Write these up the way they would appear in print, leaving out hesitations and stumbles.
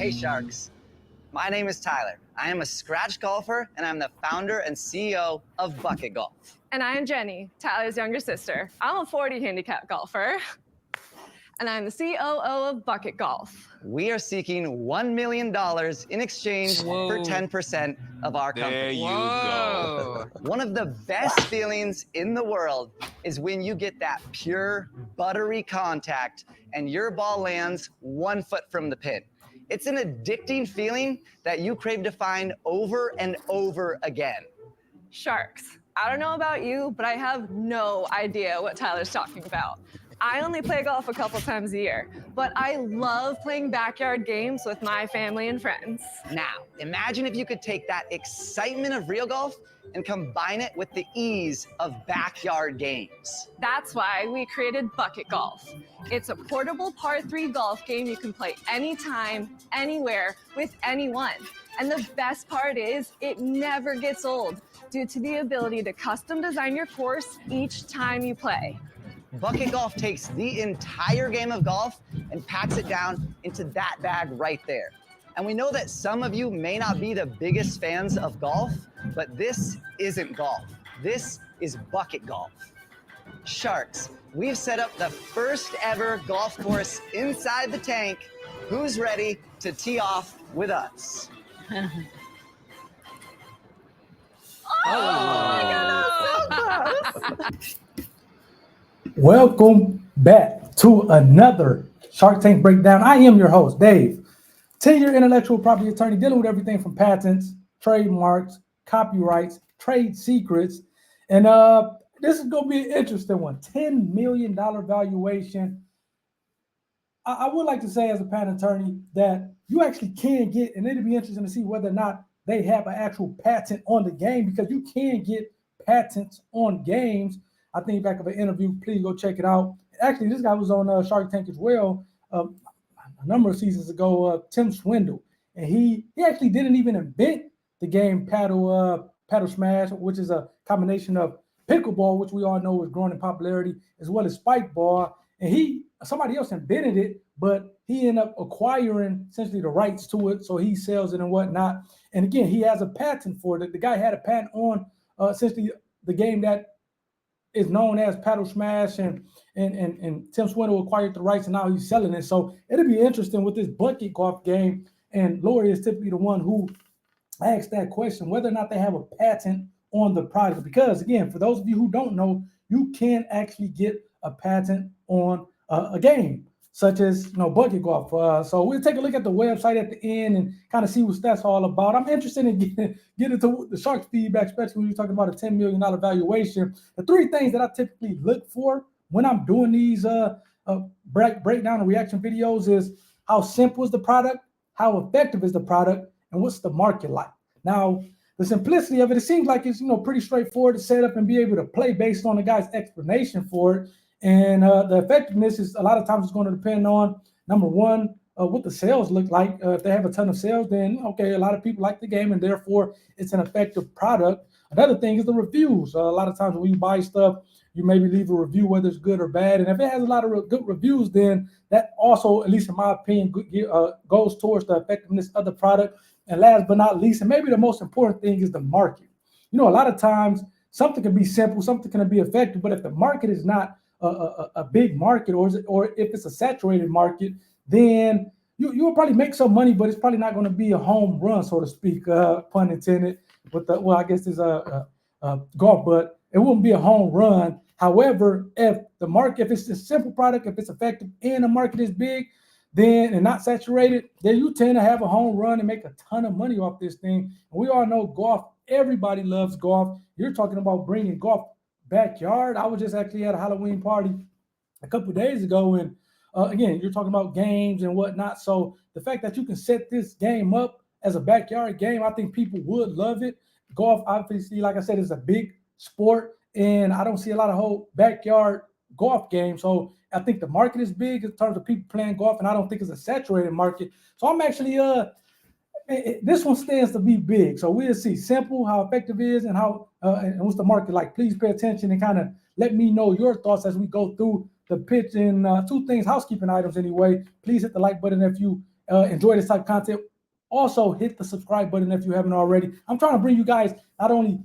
Hey Sharks, my name is Tyler. I am a scratch golfer and I'm the founder and CEO of Bucket Golf. And I am Jenny, Tyler's younger sister. I'm a 40 handicap golfer. And I'm the COO of Bucket Golf. We are seeking $1 million in exchange for 10% of our company. There you go. One of the best feelings in the world is when you get that pure, buttery contact and your ball lands 1 foot from the pin. It's an addicting feeling that you crave to find over and over again. Sharks, I don't know about you, but I have no idea what Tyler's talking about. I only play golf a couple times a year, but I love playing backyard games with my family and friends. Now, imagine if you could take that excitement of real golf and combine it with the ease of backyard games. That's why we created Bucket Golf. It's a portable par 3 golf game you can play anytime, anywhere, with anyone. And the best part is, it never gets old due to the ability to custom design your course each time you play. Bucket Golf takes the entire game of golf and packs it down into that bag right there. And we know that some of you may not be the biggest fans of golf, but this isn't golf. This is Bucket Golf. Sharks, we've set up the first ever golf course inside the tank. Who's ready to tee off with us? Oh my goodness, so close. Welcome back to another Shark Tank Breakdown. I am your host, Dave, 10-year intellectual property attorney dealing with everything from patents, trademarks, copyrights, trade secrets. And this is going to be an interesting one. $10 million valuation. I would like to say as a patent attorney that you actually can get, and it'll be interesting to see whether or not they have an actual patent on the game, because you can get patents on games. I think back of an interview, please go check it out. Actually, this guy was on Shark Tank as well a number of seasons ago, Tim Swindle. And he actually didn't even invent the game Paddle Smash, which is a combination of pickleball, which we all know is growing in popularity, as well as Spikeball. And somebody else invented it, but he ended up acquiring essentially the rights to it, so he sells it and whatnot. And again, he has a patent for it. The guy had a patent on essentially the game that is known as Paddle Smash, and Tim Swindle acquired the rights, and now he's selling it. So it'll be interesting with this Bucket Golf game, and Lori is typically the one who asks that question, whether or not they have a patent on the product. Because again, for those of you who don't know, you can actually get a patent on a game, such as Bucket Golf. So we'll take a look at the website at the end and kind of see what that's all about. I'm interested in getting to the Sharks feedback, especially when you're talking about a $10 million valuation. The three things that I typically look for when I'm doing these breakdown and reaction videos is how simple is the product, how effective is the product, and what's the market like. Now, the simplicity of it seems like it's pretty straightforward to set up and be able to play based on the guy's explanation for it. And the effectiveness is a lot of times it's going to depend on, number one, what the sales look like. If they have a ton of sales, then okay, a lot of people like the game, and therefore it's an effective product. Another thing is the reviews. A lot of times when you buy stuff, you maybe leave a review whether it's good or bad. And if it has a lot of good reviews, then that also, at least in my opinion, goes towards the effectiveness of the product. And last but not least, and maybe the most important thing, is the market. A lot of times something can be simple, something can be effective, but if the market is not a big market, or if it's a saturated market, then you'll probably make some money, but it's probably not going to be a home run, so to speak, pun intended. I guess it's a golf, but it wouldn't be a home run. However, if it's a simple product, if it's effective and the market is big, and not saturated, then you tend to have a home run and make a ton of money off this thing. And we all know golf. Everybody loves golf. You're talking about bringing golf backyard. I was just actually at a Halloween party a couple of days ago, and again, you're talking about games and whatnot. So the fact that you can set this game up as a backyard game, I think people would love it. Golf, obviously, like I said, is a big sport, and I don't see a lot of whole backyard golf games. So I think the market is big in terms of people playing golf, and I don't think it's a saturated market. So I'm actually this one stands to be big. So we'll see simple, how effective it is, and how and what's the market like. Please pay attention and kind of let me know your thoughts as we go through the pitch. And two things, housekeeping items anyway. Please hit the like button if you enjoy this type of content, also hit the subscribe button if you haven't already. I'm trying to bring you guys not only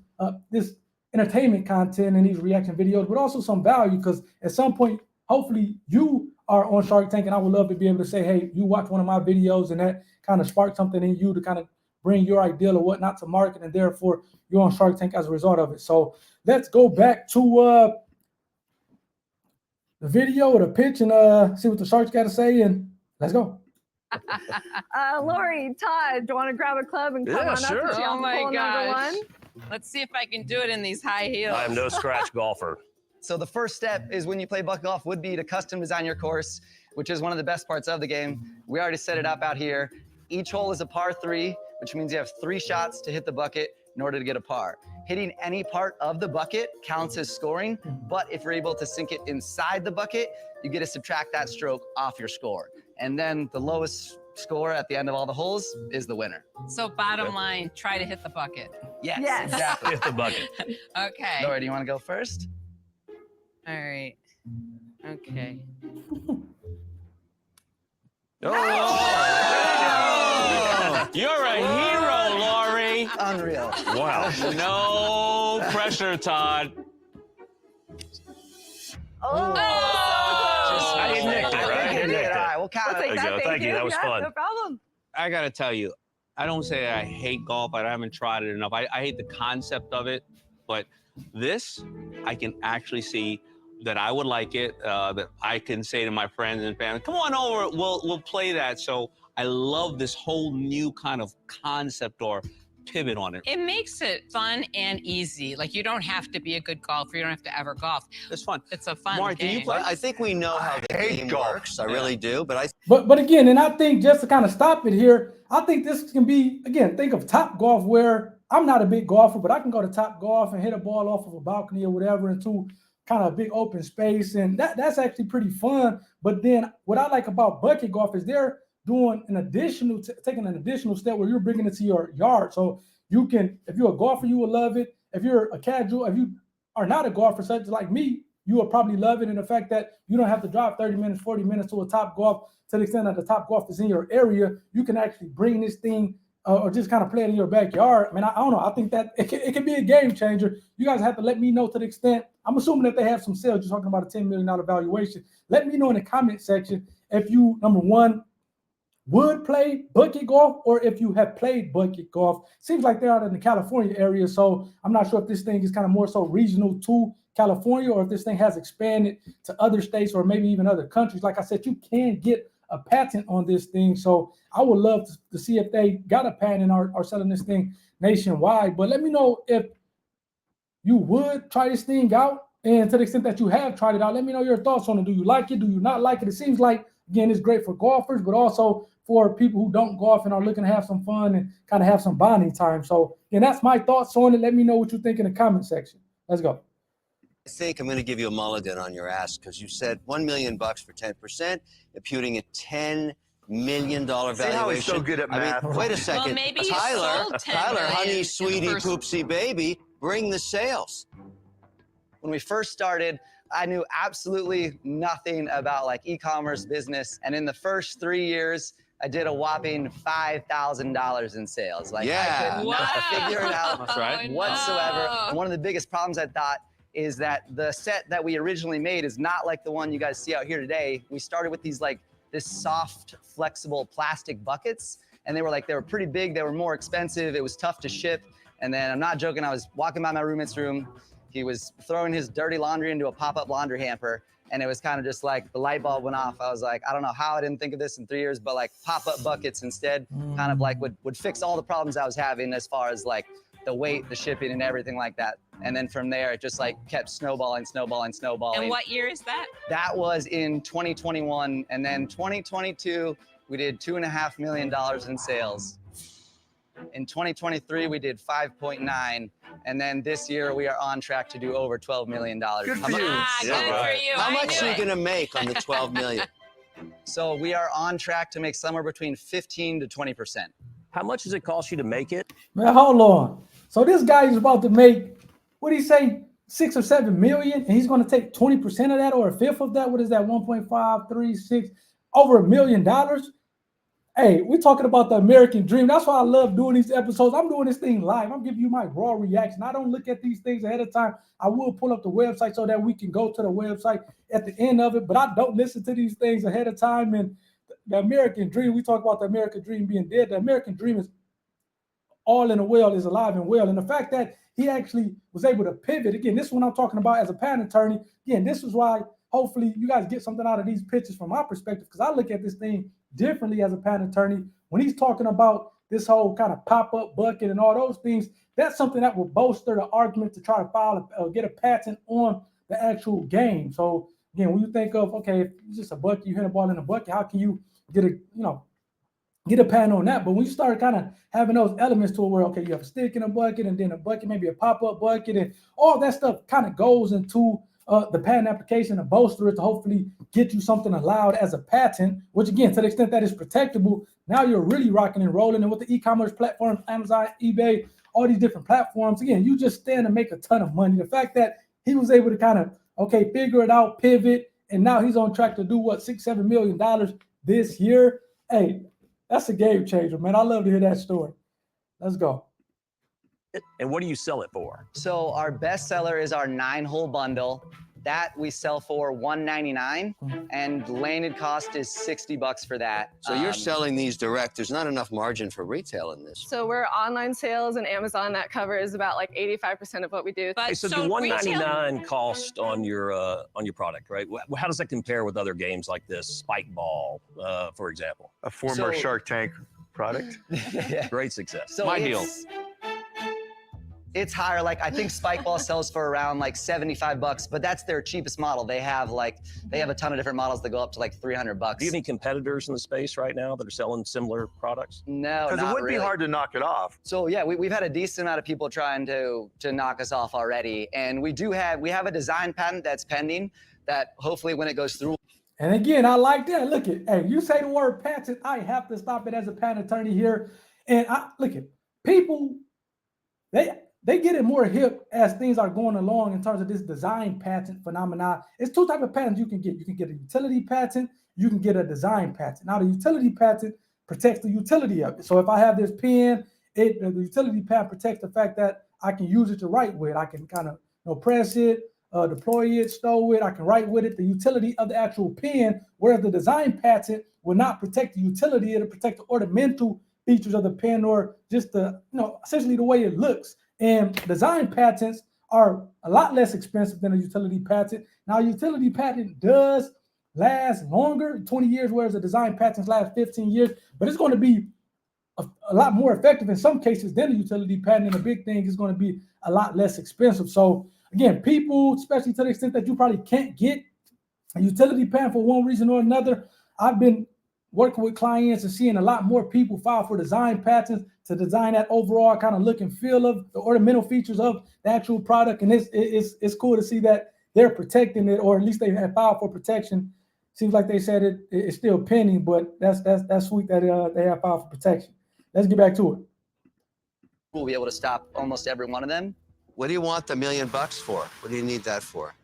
this entertainment content and these reaction videos, but also some value, because at some point, hopefully you are on Shark Tank, and I would love to be able to say, hey, you watch one of my videos and that kind of sparked something in you to kind of bring your ideal or whatnot to market, and therefore you're on Shark Tank as a result of it. So let's go back to the video or the pitch and see what the Sharks got to say, and let's go. Lori, Todd, do you want to grab a club and come on sure. up to Oh my hole number gosh. 1? Let's see if I can do it in these high heels. I'm no scratch golfer. So the first step is when you play bucket golf would be to custom design your course, which is one of the best parts of the game. We already set it up out here. Each hole is a par 3, which means you have 3 shots to hit the bucket in order to get a par. Hitting any part of the bucket counts as scoring, but if you're able to sink it inside the bucket, you get to subtract that stroke off your score. And then the lowest score at the end of all the holes is the winner. So bottom line, try to hit the bucket. Yes. Exactly. Hit the bucket. Okay. Laura, do you want to go first? All right. Okay. Oh! You're a hero, Laurie. Unreal. Wow. No pressure, Todd. Oh. I nicked it, right? I All nicked it. right, we'll count We'll it. take There you that, go. Thank you. That was Yeah, fun. No problem. I gotta tell you, I don't say I hate golf. I haven't tried it enough. I hate the concept of it, but this, I can actually see that I would like it. That I can say to my friends and family, "Come on over. We'll play that." So I love this whole new kind of concept or pivot on it. It makes it fun and easy. Like, you don't have to be a good golfer. You don't have to ever golf. It's fun. It's a fun Mark, do game. you play? I think we know how the hate game golf. works. I really do, but I But again, and I think just to kind of stop it here, I think this can be, again, think of Top Golf, where I'm not a big golfer, but I can go to Top Golf and hit a ball off of a balcony or whatever into kind of a big open space, and that's actually pretty fun. But then what I like about bucket golf is they're doing an additional, taking an additional step where you're bringing it to your yard. So you can, if you're a golfer, you will love it. If you're a casual, if you are not a golfer, such like me, you will probably love it. And the fact that you don't have to drive 30 minutes, 40 minutes to a Top Golf, to the extent that the Top Golf is in your area, you can actually bring this thing or just kind of play it in your backyard. I mean, I don't know. I think that it can be a game changer. You guys have to let me know to the extent. I'm assuming that they have some sales. You're talking about a $10 million valuation. Let me know in the comment section if you, number one, would play bucket golf, or if you have played bucket golf. Seems like they're out in the California area, so I'm not sure if this thing is kind of more so regional to California, or if this thing has expanded to other states or maybe even other countries. Like I said, you can get a patent on this thing, so I would love to see if they got a patent and are selling this thing nationwide. But let me know if you would try this thing out, and to the extent that you have tried it out, let me know your thoughts on it. Do you like it? Do you not like it? It seems like, again, it's great for golfers, but also for people who don't golf and are looking to have some fun and kind of have some bonding time. So, and that's my thoughts on it. Let me know what you think in the comment section. Let's go. think I'm going to give you a mulligan on your ass because you said $1 million for 10%, imputing a $10 million valuation. See how he's so good at math. I mean, wait a second. Well, maybe you Tyler, sold 10 Tyler, million honey, in the sweetie, first- poopsie, baby, bring the sales. When we first started, I knew absolutely nothing about like e-commerce business. And in the first 3 years, I did a whopping $5,000 in sales. Like Yeah. I could not figure it out That's right. whatsoever. No. And one of the biggest problems I thought is that the set that we originally made is not like the one you guys see out here today. We started with these like this soft, flexible plastic buckets. And they were pretty big. They were more expensive. It was tough to ship. And then I'm not joking. I was walking by my roommate's room. He was throwing his dirty laundry into a pop-up laundry hamper. And it was kind of just like the light bulb went off. I was like, I don't know how I didn't think of this in 3 years, but like pop-up buckets instead kind of like would fix all the problems I was having as far as like the weight, the shipping, and everything like that. And then from there, it just like kept snowballing. And what year is that? That was in 2021. And then 2022, we did $2.5 million in sales. In 2023, we did 5.9. And then this year, we are on track to do over $12 million. Good for you. Good Yeah. for you. How I much knew are you it. going to make on the $12 million? So we are on track to make somewhere between 15 to 20%. How much does it cost you to make it? Man, hold on. So this guy is about to make, what did he say, 6 or 7 million, and he's going to take 20% of that or a fifth of that. What is that? 1.536, over $1 million. Hey, we're talking about the American dream. That's why I love doing these episodes. I'm doing this thing live. I'm giving you my raw reaction. I don't look at these things ahead of time. I will pull up the website so that we can go to the website at the end of it, but I don't listen to these things ahead of time. And the American dream, we talk about the American dream being dead. The American dream is all in the well, is alive and well. And the fact that he actually was able to pivot, again, this is what I'm talking about as a patent attorney. Again, this is why hopefully you guys get something out of these pitches from my perspective, because I look at this thing differently as a patent attorney. When he's talking about this whole kind of pop-up bucket and all those things, that's something that will bolster the argument to try to file or get a patent on the actual game. So again, when you think of, okay, if it's just a bucket, you hit a ball in a bucket, how can you get a patent on that? But when you start kind of having those elements to it where, okay, you have a stick in a bucket and then a bucket, maybe a pop-up bucket, and all that stuff kind of goes into the patent application to bolster it to hopefully get you something allowed as a patent, which again, to the extent that is protectable, now you're really rocking and rolling. And with the e-commerce platforms, Amazon, eBay, all these different platforms, again, you just stand to make a ton of money. The fact that he was able to kind of, okay, figure it out, pivot, and now he's on track to do what, $6-7 million this year. Hey, that's a game changer, man. I love to hear that story. Let's go. And what do you sell it for? So our best seller is our 9-hole bundle. That we sell for $199, and landed cost is $60 for that. So you're selling these direct. There's not enough margin for retail in this. So we're online sales and Amazon that covers about like 85% of what we do. Hey, so the $199 cost on your product, right? How does that compare with other games like this, Spikeball, for example? A former Shark Tank product. Yeah. Great success. So My deal. It's higher. Like I think Spikeball sells for around like $75, but that's their cheapest model. They have a ton of different models that go up to like $300. Do you have any competitors in the space right now that are selling similar products? No, Because it would really. be hard to knock it off. So yeah, we've had a decent amount of people trying to knock us off already, and we have a design patent that's pending that hopefully when it goes through. And again, I like that. Look at, hey, you say the word patent, I have to stop it as a patent attorney here. And look at people, they get it more hip as things are going along in terms of this design patent phenomenon. It's two types of patents you can get. You can get a utility patent, you can get a design patent. Now the utility patent protects the utility of it. So if I have this pen, the utility patent protects the fact that I can use it to write with. I can kind of press it, deploy it, stow it. I can write with it, the utility of the actual pen, whereas the design patent will not protect the utility. It'll protect the ornamental features of the pen or just essentially the way it looks. And design patents are a lot less expensive than a utility patent. Now, a utility patent does last longer, 20 years, whereas a design patent lasts 15 years, but it's going to be a lot more effective in some cases than a utility patent. And the big thing is going to be a lot less expensive. So again, people, especially to the extent that you probably can't get a utility patent for one reason or another, I've been working with clients and seeing a lot more people file for design patents to design that overall kind of look and feel of the ornamental features of the actual product. And it's cool to see that they're protecting it, or at least they have filed for protection. Seems like they said it's still pending, but that's sweet that they have filed for protection. Let's get back to it. We'll be able to stop almost every one of them. What do you want the $1 million for? What do you need that for?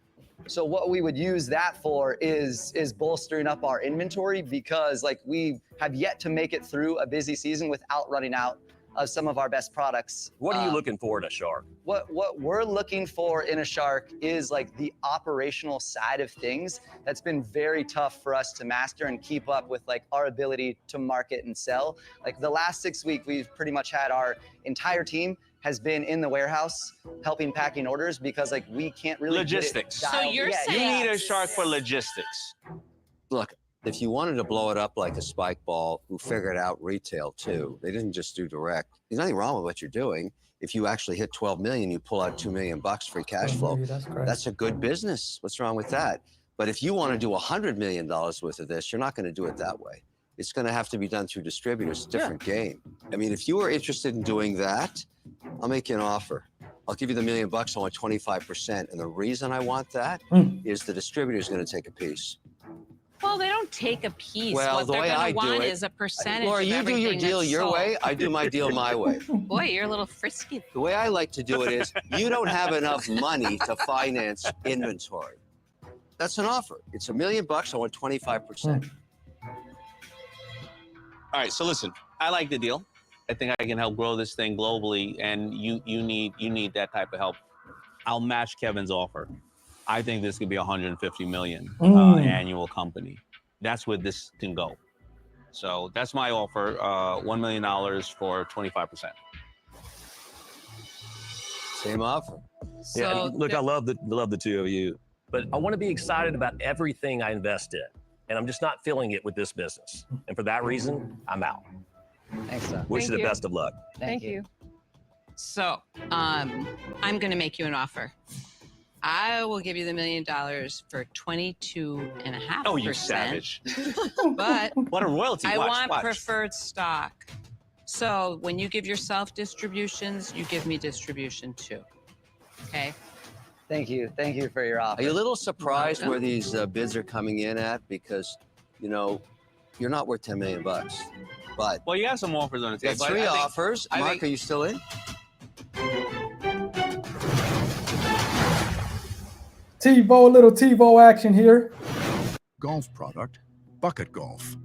So what we would use that for is bolstering up our inventory, because like we have yet to make it through a busy season without running out of some of our best products. What are you looking for in a shark? What we're looking for in a shark is like the operational side of things that's been very tough for us to master and keep up with, like our ability to market and sell. Like the last 6 weeks, we've pretty much had our entire team has been in the warehouse helping packing orders, because like we can't really Logistics. So you're saying You need a shark for logistics. Look, if you wanted to blow it up like a Spikeball, who figured out retail too, they didn't just do direct. There's nothing wrong with what you're doing. If you actually hit 12 million, you pull out $2 million free cash flow. That's a good business. What's wrong with that? But if you want to do $100 million worth of this, you're not going to do it that way. It's going to have to be done through distributors. It's a different game. I mean, if you are interested in doing that, I'll make you an offer. I'll give you the $1 million. I want 25%. And the reason I want that is the distributor is going to take a piece. Well, they don't take a piece. Well, what the they're way going I to do want it, is a percentage Laura, of you do everything your deal that's your sold. way. I do my deal my way. Boy, you're a little frisky. The way I like to do it is, you don't have enough money to finance inventory. That's an offer. It's $1 million. I want 25%. All right, so listen, I like the deal. I think I can help grow this thing globally, and you need that type of help. I'll match Kevin's offer. I think this could be 150 million annual company. That's where this can go. So that's my offer, $1 million for 25%. Same offer. So Yeah, and look, I love the two of you, but I want to be excited about everything I invest in, and I'm just not feeling it with this business. And for that reason, I'm out. Thanks, Doug. Wish Thank you the you. best of luck. Thank you. So, I'm going to make you an offer. I will give you the $1 million for 22.5%. Oh, you savage. But What a royalty. I Watch, want watch. preferred stock. So when you give yourself distributions, you give me distribution too. Okay? Thank you. Thank you for your offer. Are you a little surprised Welcome. where these bids are coming in at? Because, you know, you're not worth 10 million bucks. But Well, you have some offers on the you table. got three I think- offers. I Mark, think- are you still in? TiVo, little TiVo action here. Golf product, Bucket Golf.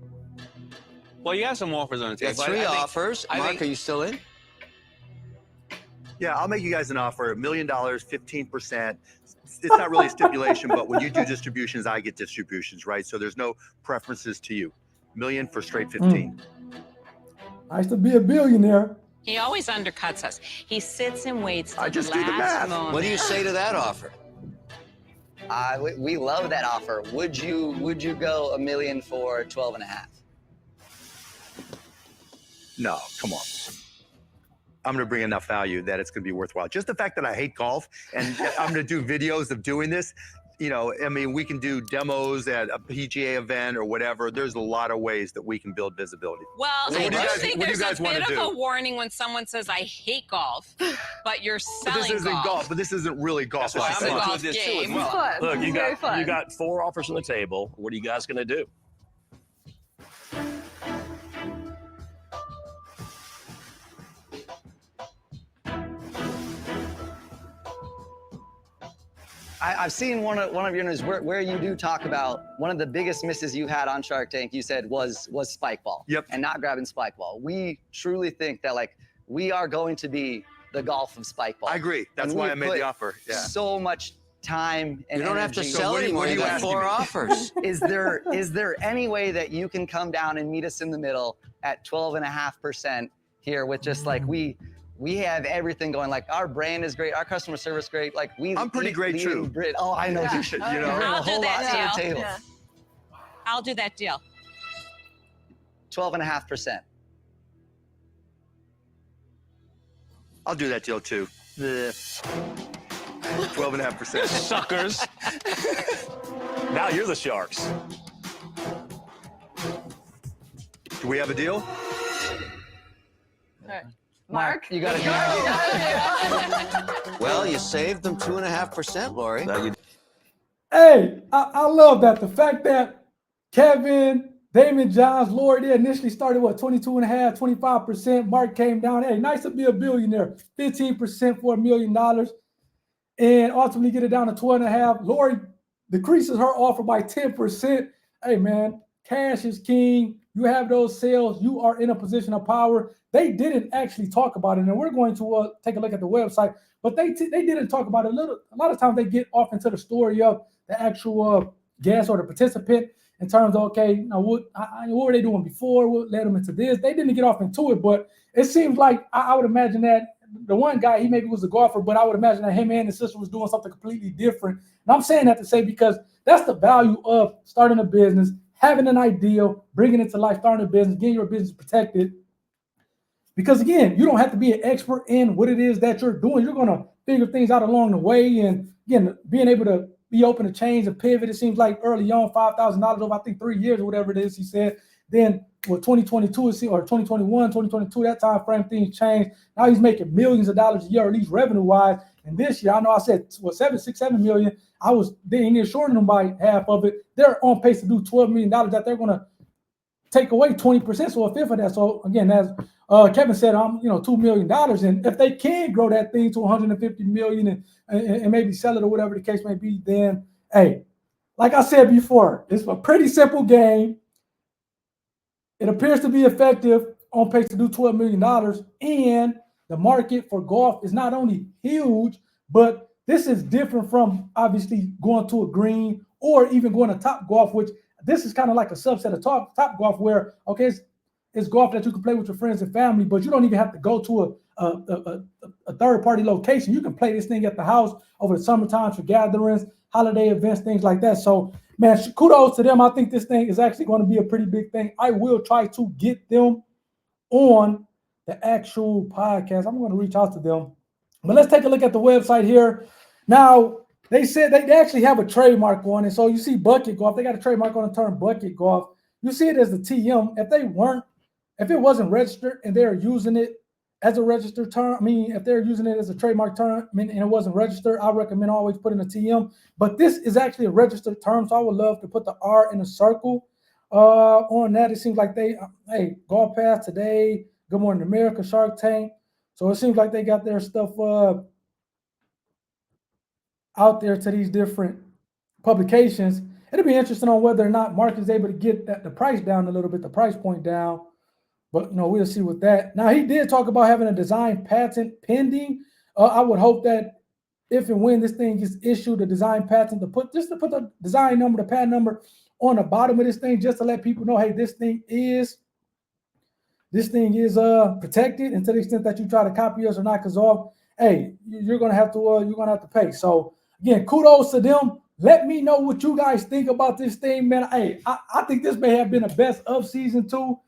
Well, you have some offers on the You got table. three I think- offers. I Mark, think- are you still in? Yeah, I'll make you guys an offer, $1 million, 15%. It's not really a stipulation, but when you do distributions, I get distributions, right? So there's no preferences to you. $1 million for straight 15. Nice to be a billionaire. He always undercuts us. He sits and waits till I just the do the last math. moment. What do you say to that offer? We love that offer. Would you go $1 million for 12.5? No, come on. I'm going to bring enough value that it's going to be worthwhile. Just the fact that I hate golf and I'm going to do videos of doing this, you know, I mean, we can do demos at a PGA event or whatever. There's a lot of ways that we can build visibility. Well, So I what do you do guys- think what do you there's guys a wanna bit of do? a warning when someone says, I hate golf, but you're But selling this isn't golf, but this isn't really golf. That's why It's I'm a into golf this too as game. well. Fun. Look, you Very fun. got 4 offers on the table. What are you guys going to do? I've seen one of your news where you do talk about one of the biggest misses you had on Shark Tank. You said was Spikeball. Yep. And not grabbing Spikeball. We truly think that like we are going to be the golf of Spikeball. I agree. That's And why we I made put the offer. Yeah. So much time and You don't have to energy. sell what do you- anymore. what do You you got asking 4 me? offers. Is there any way that you can come down and meet us in the middle at 12.5% here with just like we have everything going. Like our brand is great, our customer service great. Like I'm pretty great, too. Oh, I know you should. You know, I'll a whole do lot that to the deal. table. Yeah. I'll do that deal. 12.5%. I'll do that deal too. 12.5%. Suckers. Now you're the Sharks. Do we have a deal? All right. Mark? You got to go. Well, you saved them 2.5%, Lori. Now you Hey, I love that. The fact that Kevin, Damon Johns, Lori, they initially started, 22.5%, 25%. Mark came down. Hey, nice to be a billionaire. 15% for $1 million. And ultimately get it down to 12.5%. Lori decreases her offer by 10%. Hey, man, cash is king. You have those sales. You are in a position of power. They didn't actually talk about it, and we're going to take a look at the website. But they didn't talk about it. A lot of times they get off into the story of the actual guest or the participant in terms of, okay, you know, what were they doing before? What led them into this? They didn't get off into it, but it seems like I would imagine that the one guy, he maybe was a golfer, but I would imagine that him and his sister was doing something completely different. And I'm saying that to say because that's the value of starting a business, having an idea, bringing it to life, starting a business, getting your business protected. Because again, you don't have to be an expert in what it is that you're doing. You're going to figure things out along the way. And again, being able to be open to change and pivot, it seems like early on, $5,000 over, I think, 3 years or whatever it is, he said. Then with 2022 or 2021, 2022, that time frame, things changed. Now he's making millions of dollars a year, at least revenue-wise. And this year, I know I said, 7 million. I was then shorting them by half of it. They're on pace to do $12 million that they're going to take away 20%, so a fifth of that. So again, as Kevin said, $2 million. And if they can grow that thing to 150 million and maybe sell it or whatever the case may be, then hey, like I said before, it's a pretty simple game. It appears to be effective, on pace to do $12 million. And the market for golf is not only huge, but this is different from obviously going to a green or even going to Top Golf, which this is kind of like a subset of top golf where, okay, it's golf that you can play with your friends and family, but you don't even have to go to a third-party location. You can play this thing at the house over the summertime for gatherings, holiday events, things like that. So, man, kudos to them. I think this thing is actually going to be a pretty big thing. I will try to get them on the actual podcast. I'm going to reach out to them. But let's take a look at the website here. Now, they said they actually have a trademark on it. So you see Bucket Golf. They got a trademark on the term Bucket Golf. You see it as the TM. If it wasn't registered and they're using it as a registered term, I mean, if they're using it as a trademark term and it wasn't registered, I recommend always putting a TM. But this is actually a registered term, so I would love to put the R in a circle on that. It seems like hey, Golf Pass Today, Good Morning America, Shark Tank. So it seems like they got their stuff out there to these different publications. It'll be interesting on whether or not Mark is able to get the price down a little bit, the price point down. But, we'll see with that. Now, he did talk about having a design patent pending. I would hope that if and when this thing gets issued, a design patent, to put the design number, the patent number on the bottom of this thing, just to let people know, hey, this thing is protected, and to the extent that you try to copy us or knock us off, hey, you're gonna have to pay. So again, kudos to them. Let me know what you guys think about this thing, man. Hey, I think this may have been the best of season 2,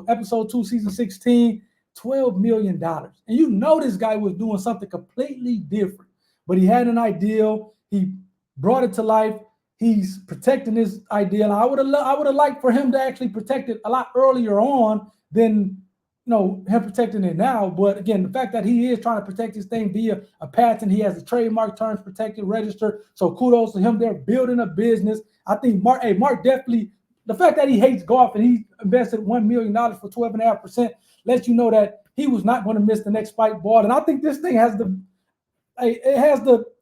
episode 2, season 16. $12 million, and this guy was doing something completely different, but he had an ideal. He brought it to life. He's protecting his ideal. I would have liked for him to actually protect it a lot earlier on than him protecting it now. But again, the fact that he is trying to protect his thing via a patent, he has the trademark terms protected, registered. So kudos to him. They're building a business. I think Mark definitely, the fact that he hates golf and he invested $1 million for 12.5% lets you know that he was not going to miss the next Spikeball. And I think this thing has the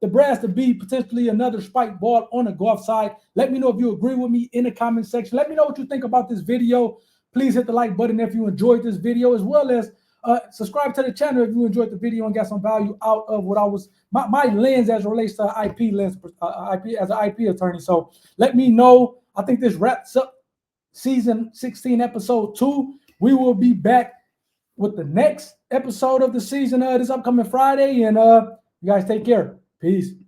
brass to be potentially another Spikeball on the golf side. Let me know if you agree with me in the comment section. Let me know what you think about this video. Please hit the like button if you enjoyed this video, as well as subscribe to the channel if you enjoyed the video and got some value out of what my lens as it relates to IP lens, IP as an IP attorney. So let me know. I think this wraps up season 16, episode 2. We will be back with the next episode of the season this upcoming Friday. And you guys take care. Peace.